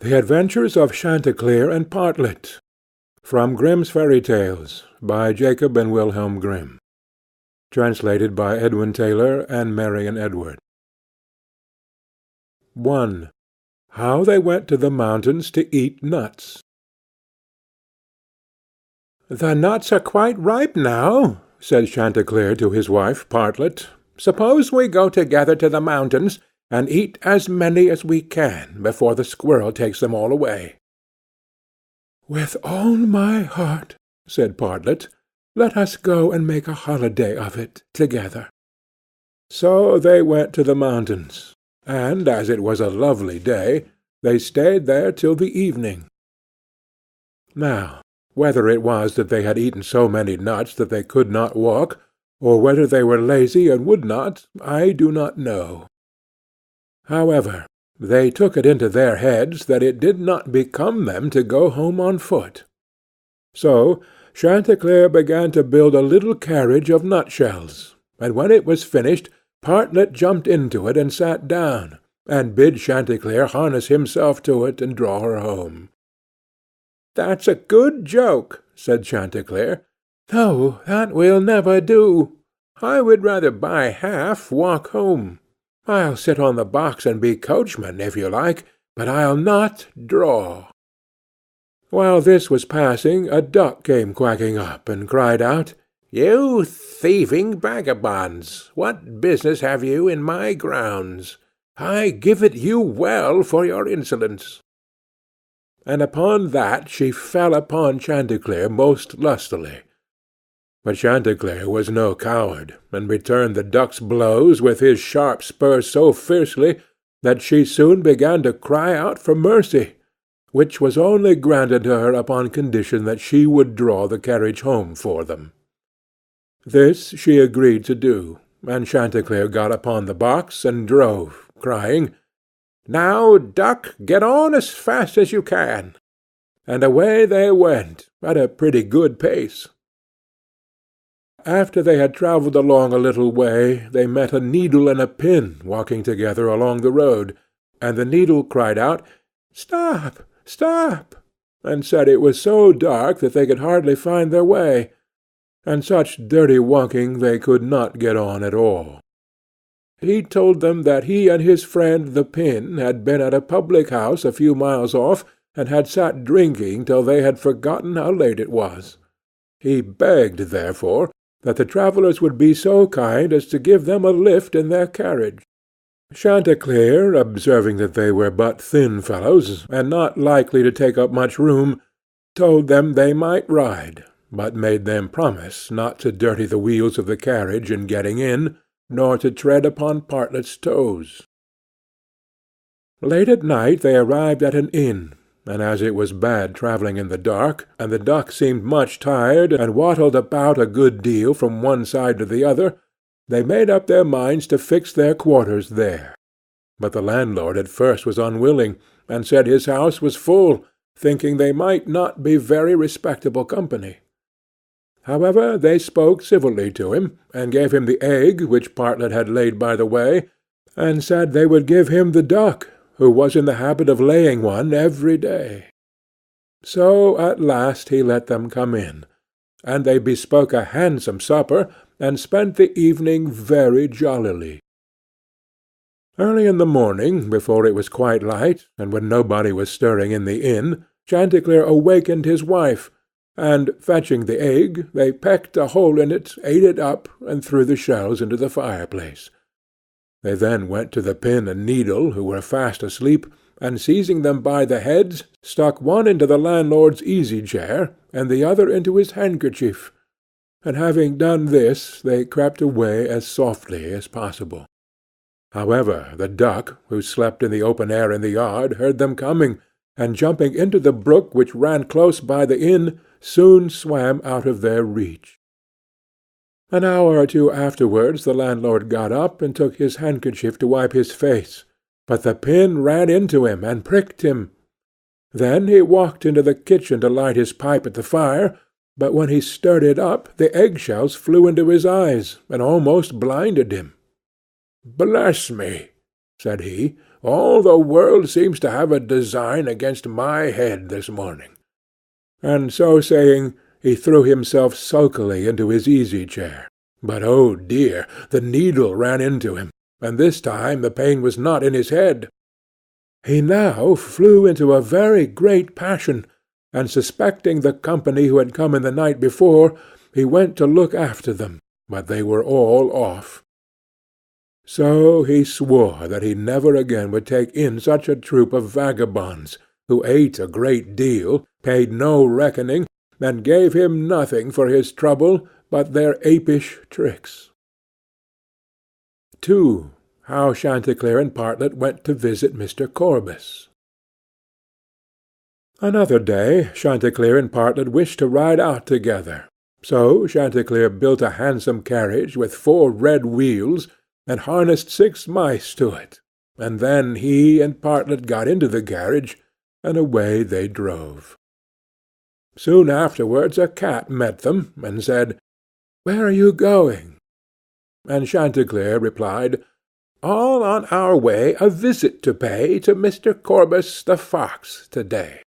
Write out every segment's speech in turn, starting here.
The Adventures of Chanticleer and Partlet. From Grimm's Fairy Tales, by Jacob and Wilhelm Grimm. Translated by Edwin Taylor and Marion Edward. 1. How they went to the mountains to eat nuts. "The nuts are quite ripe now," said Chanticleer to his wife Partlet. "Suppose we go together to the mountains, and eat as many as we can before the squirrel takes them all away." "With all my heart," said Partlet. "Let us go and make a holiday of it together." So they went to the mountains, and as it was a lovely day, they stayed there till the evening. Now, whether it was that they had eaten so many nuts that they could not walk, or whether they were lazy and would not, I do not know. However, they took it into their heads that it did not become them to go home on foot. So Chanticleer began to build a little carriage of nutshells, and when it was finished, Partlet jumped into it and sat down, and bid Chanticleer harness himself to it and draw her home. "That's a good joke," said Chanticleer. "No, that will never do. I would rather by half walk home. I'll sit on the box and be coachman, if you like, but I'll not draw." While this was passing, a duck came quacking up, and cried out, "You thieving vagabonds, what business have you in my grounds? I give it you well for your insolence." And upon that she fell upon Chanticleer most lustily. But Chanticleer was no coward, and returned the duck's blows with his sharp spurs so fiercely that she soon began to cry out for mercy, which was only granted her upon condition that she would draw the carriage home for them. This she agreed to do, and Chanticleer got upon the box and drove, crying, "Now, duck, get on as fast as you can." And away they went, at a pretty good pace. After they had travelled along a little way, they met a needle and a pin walking together along the road, and the needle cried out, "Stop, stop!" and said it was so dark that they could hardly find their way, and such dirty walking they could not get on at all. He told them that he and his friend the pin had been at a public house a few miles off, and had sat drinking till they had forgotten how late it was. He begged, therefore, that the travellers would be so kind as to give them a lift in their carriage. Chanticleer, observing that they were but thin fellows, and not likely to take up much room, told them they might ride, but made them promise not to dirty the wheels of the carriage in getting in, nor to tread upon Partlet's toes. Late at night they arrived at an inn, and as it was bad travelling in the dark, and the duck seemed much tired, and waddled about a good deal from one side to the other, they made up their minds to fix their quarters there. But the landlord at first was unwilling, and said his house was full, thinking they might not be very respectable company. However, they spoke civilly to him, and gave him the egg which Partlet had laid by the way, and said they would give him the duck, who was in the habit of laying one every day. So at last he let them come in, and they bespoke a handsome supper, and spent the evening very jollily. Early in the morning, before it was quite light, and when nobody was stirring in the inn, Chanticleer awakened his wife, and, fetching the egg, they pecked a hole in it, ate it up, and threw the shells into the fireplace. They then went to the pin and needle, who were fast asleep, and seizing them by the heads, stuck one into the landlord's easy-chair, and the other into his handkerchief, and having done this, they crept away as softly as possible. However, the duck, who slept in the open air in the yard, heard them coming, and jumping into the brook which ran close by the inn, soon swam out of their reach. An hour or two afterwards the landlord got up and took his handkerchief to wipe his face, but the pin ran into him and pricked him. Then he walked into the kitchen to light his pipe at the fire, but when he stirred it up the egg-shells flew into his eyes, and almost blinded him. "Bless me," said he, All the world seems to have a design against my head this morning." And so saying, he threw himself sulkily into his easy-chair. But, oh dear, the needle ran into him, and this time the pain was not in his head. He now flew into a very great passion, and suspecting the company who had come in the night before, he went to look after them, but they were all off. So he swore that he never again would take in such a troop of vagabonds, who ate a great deal, paid no reckoning, and gave him nothing for his trouble but their apish tricks. 2. How Chanticleer and Partlet went to visit Mr. Korbes. Another day Chanticleer and Partlet wished to ride out together, so Chanticleer built a handsome carriage with 4 red wheels, and harnessed 6 mice to it, and then he and Partlet got into the carriage, and away they drove. Soon afterwards a cat met them, and said, "Where are you going?" And Chanticleer replied, "All on our way a visit to pay to Mr. Korbes the fox to-day."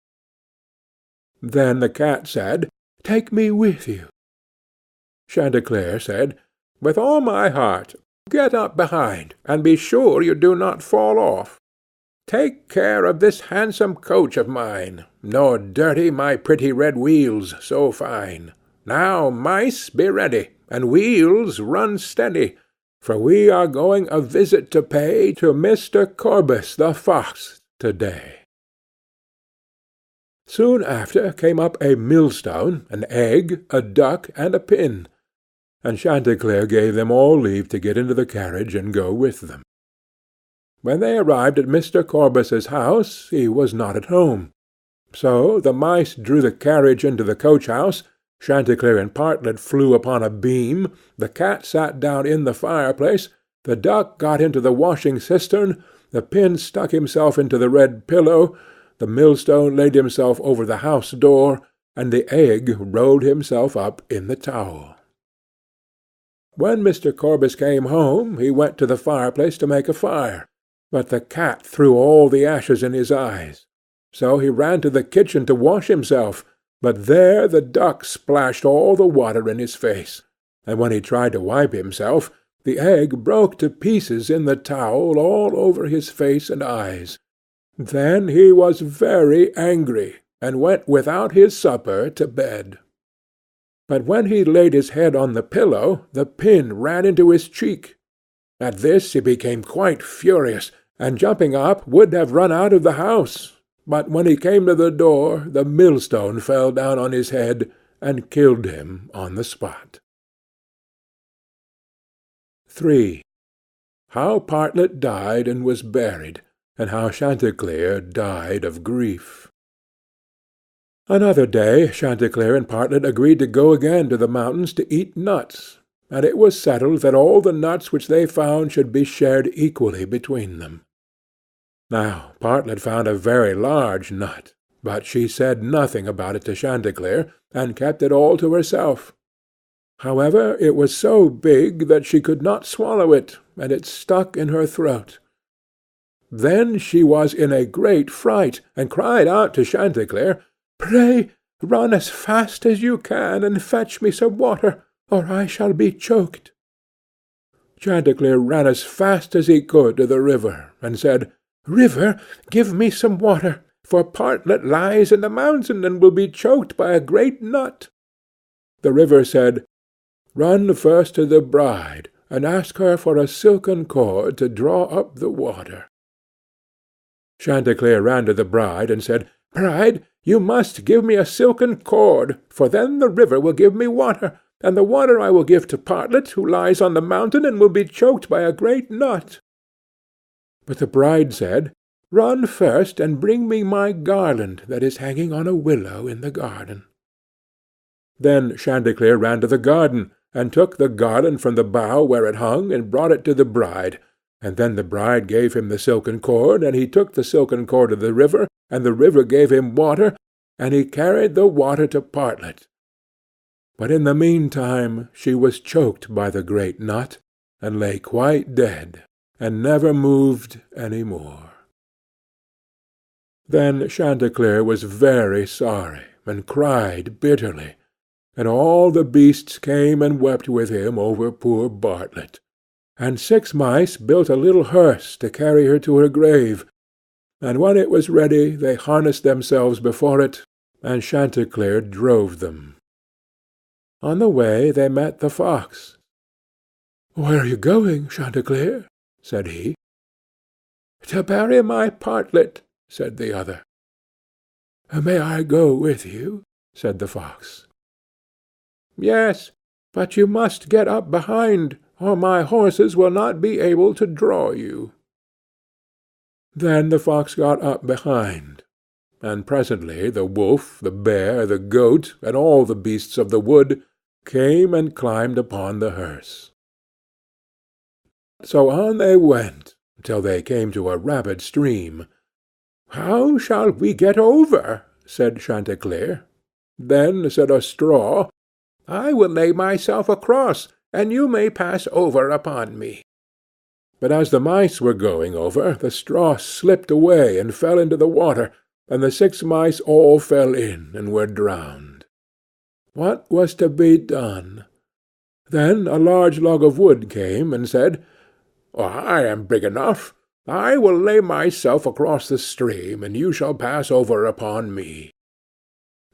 Then the cat said, "Take me with you." Chanticleer said, "With all my heart. Get up behind, and be sure you do not fall off. Take care of this handsome coach of mine, nor dirty my pretty red wheels so fine. Now, mice, be ready, and wheels, run steady, for we are going a visit to pay to Mr. Korbes the fox to-day." Soon after came up a millstone, an egg, a duck, and a pin, and Chanticleer gave them all leave to get into the carriage and go with them. When they arrived at Mr. Korbes's house, he was not at home. So the mice drew the carriage into the coach-house, Chanticleer and Partlet flew upon a beam, the cat sat down in the fireplace, the duck got into the washing-cistern, the pin stuck himself into the red pillow, the millstone laid himself over the house-door, and the egg rolled himself up in the towel. When Mr. Korbes came home, he went to the fireplace to make a fire, but the cat threw all the ashes in his eyes. So he ran to the kitchen to wash himself, but there the duck splashed all the water in his face, and when he tried to wipe himself, the egg broke to pieces in the towel all over his face and eyes. Then he was very angry, and went without his supper to bed. But when he laid his head on the pillow, the pin ran into his cheek. At this he became quite furious, and jumping up would have run out of the house, but when he came to the door the millstone fell down on his head and killed him on the spot. 3. How Partlet died and was buried, and how Chanticleer died of grief. Another day Chanticleer and Partlet agreed to go again to the mountains to eat nuts, and it was settled that all the nuts which they found should be shared equally between them. Now Partlet found a very large nut, but she said nothing about it to Chanticleer, and kept it all to herself. However, it was so big that she could not swallow it, and it stuck in her throat. Then she was in a great fright, and cried out to Chanticleer, "Pray run as fast as you can, and fetch me some water, or I shall be choked." Chanticleer ran as fast as he could to the river, and said, "River, give me some water, for Partlet lies in the mountain, and will be choked by a great nut." The river said, "Run first to the bride, and ask her for a silken cord to draw up the water." Chanticleer ran to the bride, and said, "Bride, you must give me a silken cord, for then the river will give me water, and the water I will give to Partlet, who lies on the mountain, and will be choked by a great nut." But the bride said, "Run first, and bring me my garland that is hanging on a willow in the garden." Then Chanticleer ran to the garden, and took the garland from the bough where it hung, and brought it to the bride, and then the bride gave him the silken cord, and he took the silken cord to the river, and the river gave him water, and he carried the water to Partlet. But in the meantime she was choked by the great nut, and lay quite dead, and never moved any more. Then Chanticleer was very sorry, and cried bitterly, and all the beasts came and wept with him over poor Bartlett, and 6 mice built a little hearse to carry her to her grave, and when it was ready they harnessed themselves before it, and Chanticleer drove them. On the way they met the fox. "Where are you going, Chanticleer?" said he. "To bury my Partlet," said the other. "May I go with you?" said the fox. "Yes, but you must get up behind, or my horses will not be able to draw you." Then the fox got up behind, and presently the wolf, the bear, the goat, and all the beasts of the wood came and climbed upon the hearse. So on they went, till they came to a rapid stream. "How shall we get over?" said Chanticleer. Then said a straw, "I will lay myself across, and you may pass over upon me." But as the mice were going over, the straw slipped away and fell into the water, and the 6 mice all fell in and were drowned. What was to be done? Then a large log of wood came and said, "I am big enough. I will lay myself across the stream, and you shall pass over upon me."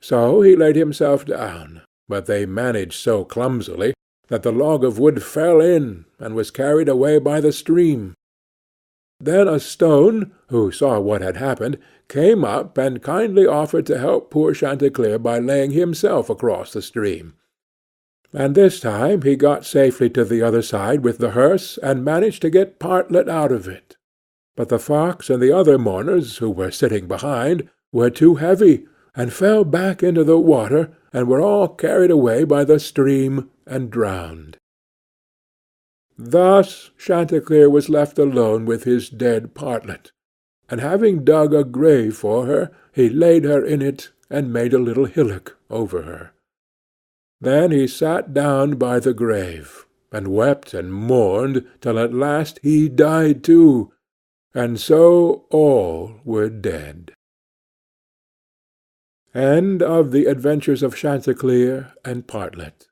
So he laid himself down, but they managed so clumsily that the log of wood fell in, and was carried away by the stream. Then a stone, who saw what had happened, came up and kindly offered to help poor Chanticleer by laying himself across the stream. And this time he got safely to the other side with the hearse, and managed to get Partlet out of it. But the fox and the other mourners, who were sitting behind, were too heavy, and fell back into the water, and were all carried away by the stream and drowned. Thus Chanticleer was left alone with his dead Partlet, and having dug a grave for her, he laid her in it, and made a little hillock over her. Then he sat down by the grave, and wept and mourned till at last he died too, and so all were dead. End of the Adventures of Chanticleer and Partlet.